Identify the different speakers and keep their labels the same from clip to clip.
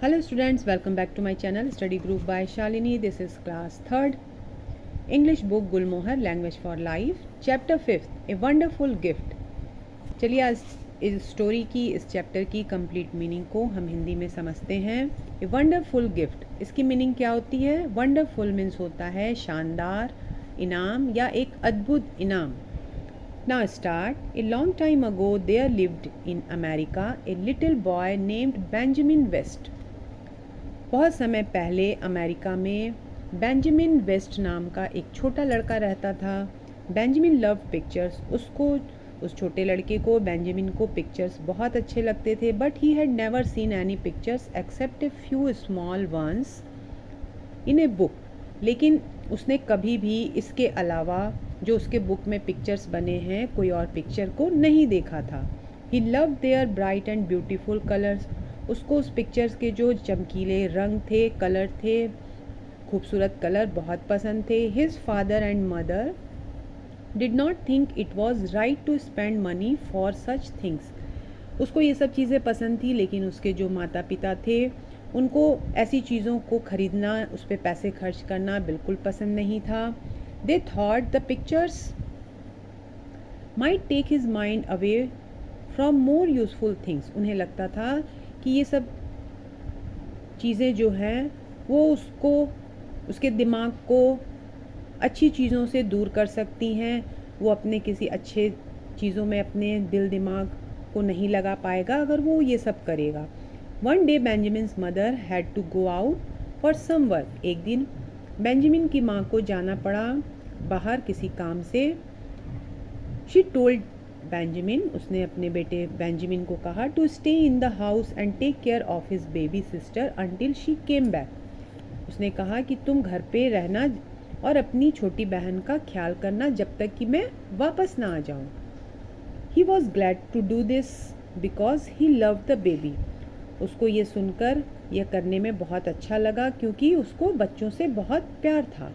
Speaker 1: Hello students, welcome back to my channel Study Group by Shalini. This is class 3rd English book Gulmohar Language for Life Chapter 5th A Wonderful Gift। चलिए आज इस story की इस chapter की complete meaning को हम हिंदी में समझते हैं। ए वंडरफुल गिफ्ट, इसकी मीनिंग क्या होती है? वंडरफुल मीन्स होता है शानदार, इनाम या एक अद्भुत इनाम। Now start. A long time ago there lived in America a little boy named Benjamin West. बहुत समय पहले अमेरिका में बेंजामिन वेस्ट नाम का एक छोटा लड़का रहता था। बेंजामिन लव पिक्चर्स, उस छोटे लड़के को बेंजामिन को पिक्चर्स बहुत अच्छे लगते थे। But he had never seen any pictures except a few small ones in a book. लेकिन उसने कभी भी इसके अलावा जो उसके बुक में पिक्चर्स बने हैं कोई और पिक्चर को नहीं देखा था। He love their bright and beautiful colours, उसको उस पिक्चर्स के जो चमकीले रंग थे, कलर थे, खूबसूरत कलर बहुत पसंद थे। His father and mother did not think it was right to spend money for such things. उसको ये सब चीज़ें पसंद थी, लेकिन उसके जो माता पिता थे उनको ऐसी चीज़ों को ख़रीदना, उस पर पैसे खर्च करना बिल्कुल पसंद नहीं था। They thought the pictures might take his mind away from more useful things. उन्हें लगता था कि ये सब चीज़ें जो हैं वो उसके दिमाग को अच्छी चीज़ों से दूर कर सकती हैं। वो अपने किसी अच्छे चीज़ों में अपने दिल दिमाग को नहीं लगा पाएगा अगर वो ये सब करेगा। One day Benjamin's mother had to go out for some work. एक दिन बेंजामिन की माँ को जाना पड़ा बाहर किसी काम से। शी टोल्ड बेंजामिन, उसने अपने बेटे बेंजामिन को कहा, to stay in the house and take care of his baby sister until she came back. उसने कहा कि तुम घर पे रहना और अपनी छोटी बहन का ख्याल करना जब तक कि मैं वापस ना आ जाऊं। He was glad to do this because he love the baby. उसको ये सुनकर यह करने में बहुत अच्छा लगा क्योंकि उसको बच्चों से बहुत प्यार था।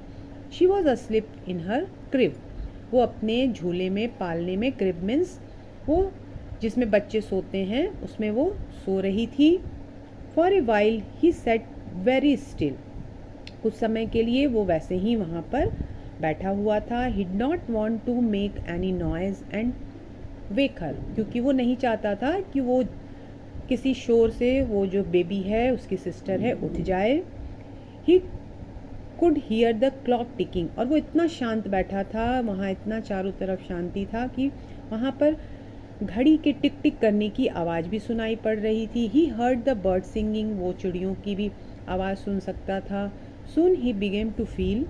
Speaker 1: She was asleep in her crib. वो अपने झूले में पालने में, क्रिब मीन्स वो जिसमें बच्चे सोते हैं उसमें वो सो रही थी। For a while he set very still. कुछ समय के लिए वो वैसे ही वहाँ पर बैठा हुआ था। He did not want to make any noise and wake her, क्योंकि वो नहीं चाहता था कि वो किसी शोर से वो जो बेबी है उसकी सिस्टर है उठ जाए। He could hear the clock ticking, और वो इतना शांत बैठा था, वहाँ इतना चारों तरफ शांति था कि वहाँ पर घड़ी के टिक टिक करने की आवाज़ भी सुनाई पड़ रही थी। He heard the bird singing, वो चिड़ियों की भी आवाज़ सुन सकता था। Soon he began to feel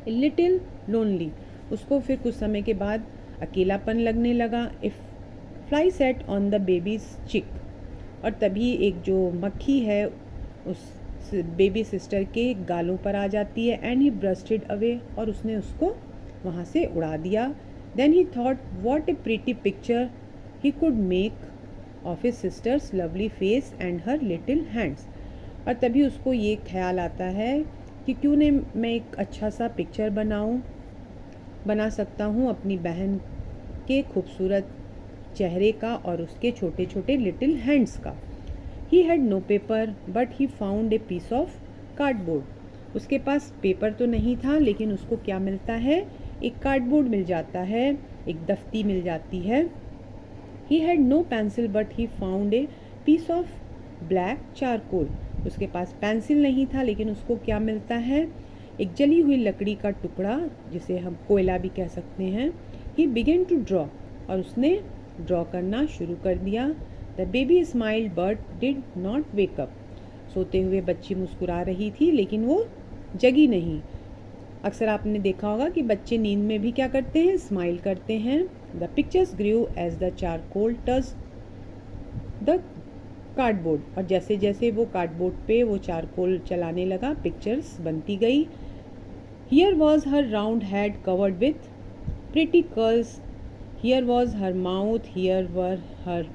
Speaker 1: a little lonely, उसको फिर कुछ समय के बाद अकेलापन लगने लगा। If fly sat on the baby's cheek, और तभी एक जो मक्खी है उस बेबी सिस्टर के गालों पर आ जाती है। एंड ही ब्रस्टेड अवे, और उसने उसको वहाँ से उड़ा दिया। Then he thought what a pretty picture he could make of his sister's lovely face and her little hands. और तभी उसको ये ख्याल आता है कि क्यों नहीं मैं एक अच्छा सा पिक्चर बना सकता हूँ अपनी बहन के खूबसूरत चेहरे का और उसके छोटे छोटे लिटिल हैंड्स का। He had no paper but he found a piece of cardboard. उसके पास पेपर तो नहीं था, लेकिन उसको क्या मिलता है? एक कार्डबोर्ड मिल जाता है, एक दफ्ती मिल जाती है। He had no pencil but he found a piece of black charcoal. उसके पास पेंसिल नहीं था, लेकिन उसको क्या मिलता है? एक जली हुई लकड़ी का टुकड़ा, जिसे हम कोयला भी कह सकते हैं। ही बिगेन टू ड्रॉ, और उसने ड्रॉ करना शुरू कर दिया। The baby smiled but did not wake up. सोते हुए बच्ची मुस्कुरा रही थी, लेकिन वो जगी नहीं। अक्सर आपने देखा होगा कि बच्चे नींद में भी क्या करते हैं? स्माइल करते हैं। The pictures grew as the charcoal touch the cardboard, और जैसे जैसे वो कार्डबोर्ड पे वो चारकोल चलाने लगा पिक्चर्स बनती गई। Here was her round head covered with pretty curls, here was her mouth, here were her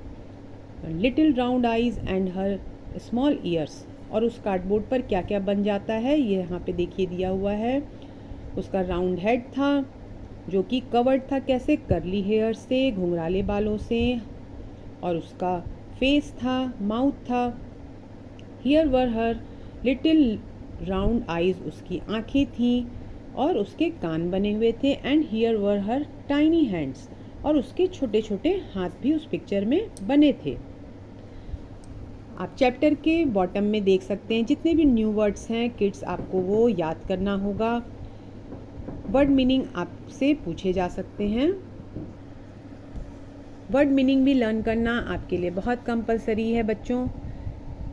Speaker 1: little round eyes and her small years. और उस कार्डबोर्ड पर क्या क्या बन जाता है ये यहाँ पे देखिए दिया हुआ है। उसका राउंड हेड था जो कि कवर्ड था कैसे? कर्ली हेयर से, घुंघराले बालों से। और उसका फेस था, माउथ था, here were her little round eyes, उसकी आँखें थीं और उसके कान बने हुए थे। And here were her tiny hands, और उसके छोटे छोटे हाथ भी उस पिक्चर में बने थे। आप चैप्टर के बॉटम में देख सकते हैं जितने भी न्यू वर्ड्स हैं किड्स, आपको वो याद करना होगा। वर्ड मीनिंग आपसे पूछे जा सकते हैं। वर्ड मीनिंग भी लर्न करना आपके लिए बहुत कंपलसरी है बच्चों।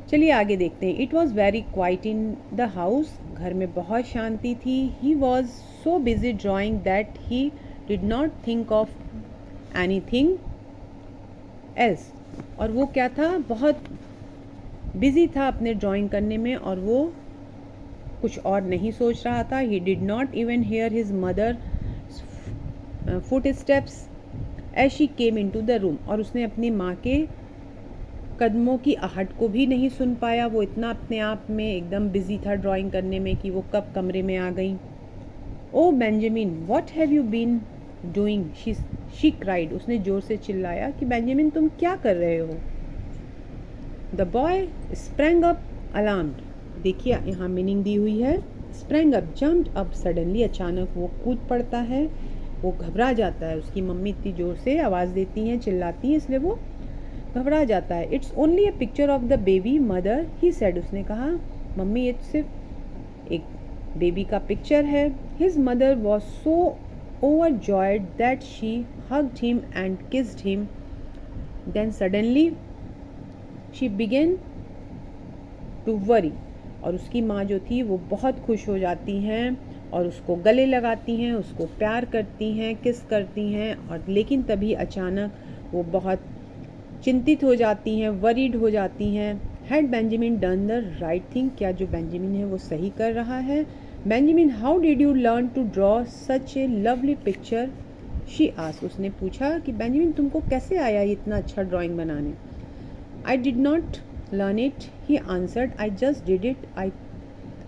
Speaker 1: चलिए आगे देखते हैं। It was very quite in the house, घर में बहुत शांति थी। He was so busy drawing that he did not think of any thing else, और वो क्या था, बहुत बिजी था अपने ड्राइंग करने में और वो कुछ और नहीं सोच रहा था। He did not even hear his mother footsteps as she came into the room, और उसने अपनी माँ के कदमों की आहट को भी नहीं सुन पाया। वो इतना अपने आप में एकदम बिजी था ड्राइंग करने में कि वो कब कमरे में आ गई। Oh Benjamin, what have you been doing, she cried, उसने जोर से चिल्लाया कि बेंजामिन तुम क्या कर रहे हो। The boy sprang up alarmed, देखिए यहाँ मीनिंग दी हुई है। Sprang up, jumped up suddenly, अचानक वो कूद पड़ता है, वो घबरा जाता है। उसकी मम्मी इतनी ज़ोर से आवाज़ देती हैं, चिल्लाती हैं, इसलिए वो घबरा जाता है। It's only a picture of the baby mother, he said, उसने कहा मम्मी ये सिर्फ एक बेबी का पिक्चर है। His mother was so overjoyed that she hugged him and kissed him, then suddenly she began to worry, और उसकी माँ जो थी वो बहुत खुश हो जाती हैं और उसको गले लगाती हैं, उसको प्यार करती हैं, किस करती हैं, और लेकिन तभी अचानक वो बहुत चिंतित हो जाती हैं, वरीड हो जाती हैं। Had Benjamin done the right thing, क्या जो बेंजामिन है वो सही कर रहा है। Benjamin, how did you learn to draw such a lovely picture, she asked, उसने पूछा कि बेंजामिन तुमको कैसे आया इतना अच्छा ड्राइंग बनाने। I did not learn it, he answered, I just did it, I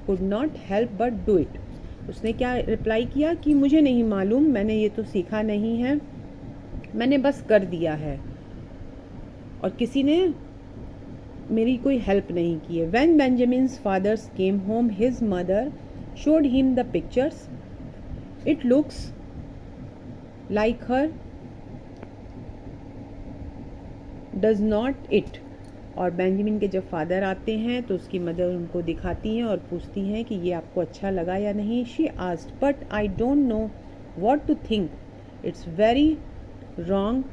Speaker 1: could not help but do it, उसने क्या रिप्लाई किया कि मुझे नहीं मालूम, मैंने ये तो सीखा नहीं है, मैंने बस कर दिया है और किसी ने मेरी कोई हेल्प नहीं की है। When Benjamin's father came home, his mother showed him the pictures. It looks like her, does not it? और बेंजामिन के जब फादर आते हैं तो उसकी मदर उनको दिखाती हैं और पूछती हैं कि ये आपको अच्छा लगा या नहीं। She asked, but I don't know what to think. It's very wrong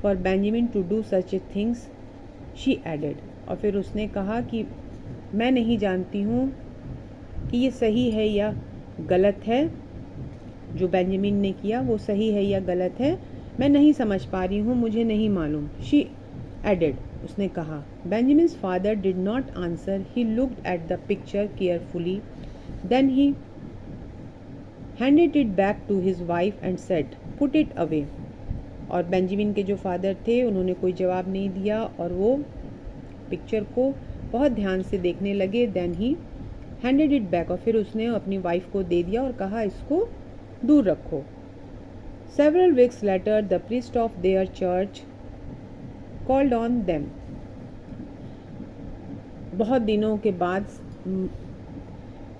Speaker 1: for Benjamin to do such a things, she added. और फिर उसने कहा कि मैं नहीं जानती हूँ कि ये सही है या गलत है, जो बेंजामिन ने किया वो सही है या गलत है, मैं नहीं समझ पा रही हूँ, मुझे नहीं मालूम, she added, उसने कहा। Benjamin's father did not answer. He looked at the picture carefully. Then he handed it back to his wife and said, put it away. और बेंजामिन के जो फादर थे उन्होंने कोई जवाब नहीं दिया और वो पिक्चर को बहुत ध्यान से देखने लगे। Then he handed it back, और फिर उसने अपनी वाइफ को दे दिया और कहा इसको दूर रखो। Several weeks later the priest of their church called on them, बहुत दिनों के बाद,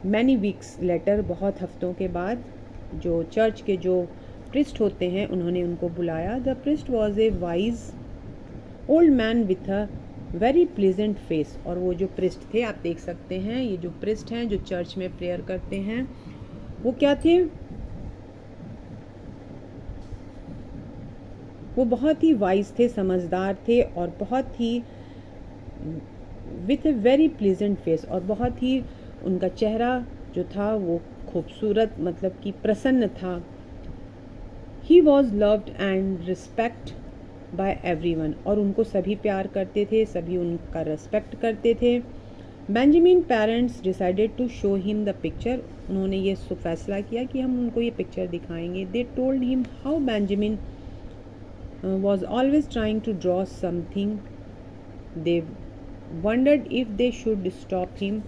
Speaker 1: मैनी वीक्स लेटर, बहुत हफ्तों के बाद, जो चर्च के जो प्रिस्ट होते हैं उन्होंने उनको बुलाया। The priest was a wise old man with a very pleasant face, और वो जो प्रिस्ट थे आप देख सकते हैं, ये जो प्रिस्ट हैं जो चर्च में प्रेयर करते हैं वो क्या थे, वो बहुत ही वाइज थे, समझदार थे और बहुत ही with a very pleasant face, और बहुत ही उनका चेहरा जो था वो खूबसूरत, मतलब कि प्रसन्न था। He was loved and respect by everyone, और उनको सभी प्यार करते थे, सभी उनका रेस्पेक्ट करते थे। Benjamin parents decided to show him the picture, उन्होंने ये फैसला किया कि हम उनको ये पिक्चर दिखाएंगे। They told him how Benjamin was always trying to draw something. They wondered if they should stop him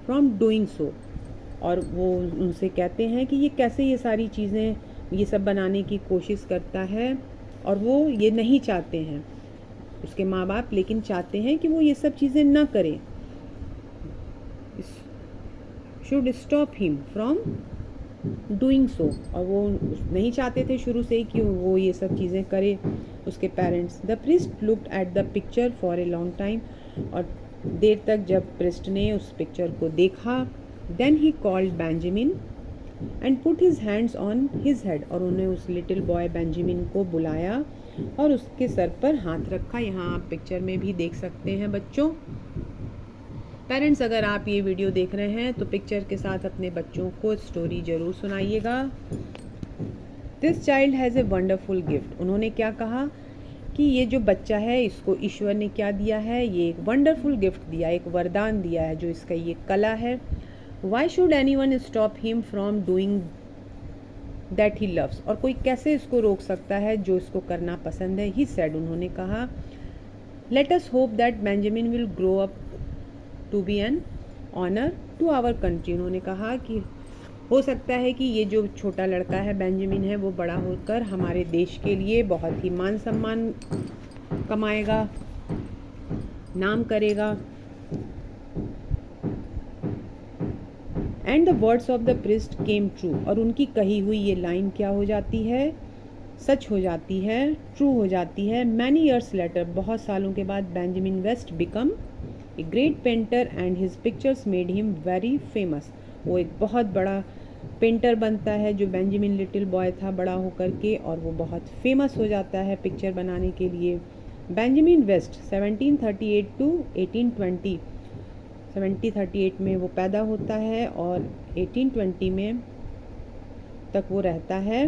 Speaker 1: from doing so. और वो उनसे कहते हैं कि ये कैसे ये सारी चीज़ें, ये सब बनाने की कोशिश करता है, और वो ये नहीं चाहते हैं, उसके माँ बाप लेकिन चाहते हैं कि वो ये सब चीज़ें ना करें। Should stop him from doing so, और वो नहीं चाहते थे शुरू से ही कि वो ये सब चीज़ें करे उसके parents. The priest looked at the picture for a long time, और देर तक जब प्रिस्ट ने उस पिक्चर को देखा, then he called Benjamin and put his hands on his head, और उन्हें उस लिटिल बॉय बेंजामिन को बुलाया और उसके सर पर हाथ रखा। यहाँ आप पिक्चर में भी देख सकते हैं बच्चों। पेरेंट्स, अगर आप ये वीडियो देख रहे हैं तो पिक्चर के साथ अपने बच्चों को स्टोरी ज़रूर सुनाइएगा। This child has a wonderful gift, उन्होंने क्या कहा कि ये जो बच्चा है इसको ईश्वर ने क्या दिया है, ये एक वंडरफुल गिफ्ट दिया, एक वरदान दिया है जो इसका ये कला है। Why should any one stop him from doing that he loves, और कोई कैसे इसको रोक सकता है जो इसको करना पसंद है। ही सेड, उन्होंने कहा, let us hope that Benjamin will grow up to be an honour to our country, उन्होंने कहा कि हो सकता है कि ये जो छोटा लड़का है बेंजामिन है वो बड़ा होकर हमारे देश के लिए बहुत ही मान सम्मान कमाएगा, नाम करेगा। And the words of the priest came true, और उनकी कही हुई ये लाइन क्या हो जाती है, सच हो जाती है, ट्रू हो जाती है। मैनी ईयर्स लेटर, बहुत सालों के बाद, Benjamin West become a great painter and his pictures made him very famous, वो एक बहुत बड़ा पेंटर बनता है जो बेंजामिन लिटिल बॉय था बड़ा होकर के, और वो बहुत फेमस हो जाता है पिक्चर बनाने के लिए। बेंजामिन वेस्ट 1738 टू 1820, 1738 में वो पैदा होता है और 1820 में तक वो रहता है।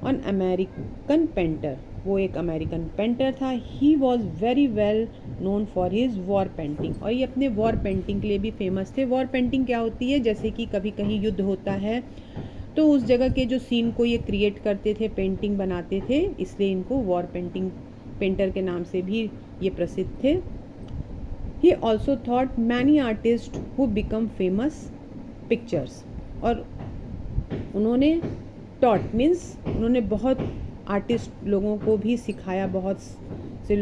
Speaker 1: ऑन अमेरिकन पेंटर, वो एक अमेरिकन पेंटर था। He was very well known for his war painting, और ये अपने वॉर पेंटिंग के लिए भी फेमस थे। वॉर पेंटिंग क्या होती है, जैसे कि कभी कहीं युद्ध होता है तो उस जगह के जो सीन को ये क्रिएट करते थे, पेंटिंग बनाते थे, इसलिए इनको वॉर पेंटर के नाम से भी ये प्रसिद्ध थे। He also taught many artists who become famous pictures, और उन्होंने taught means उन्होंने बहुत आर्टिस्ट लोगों को भी सिखाया, बहुत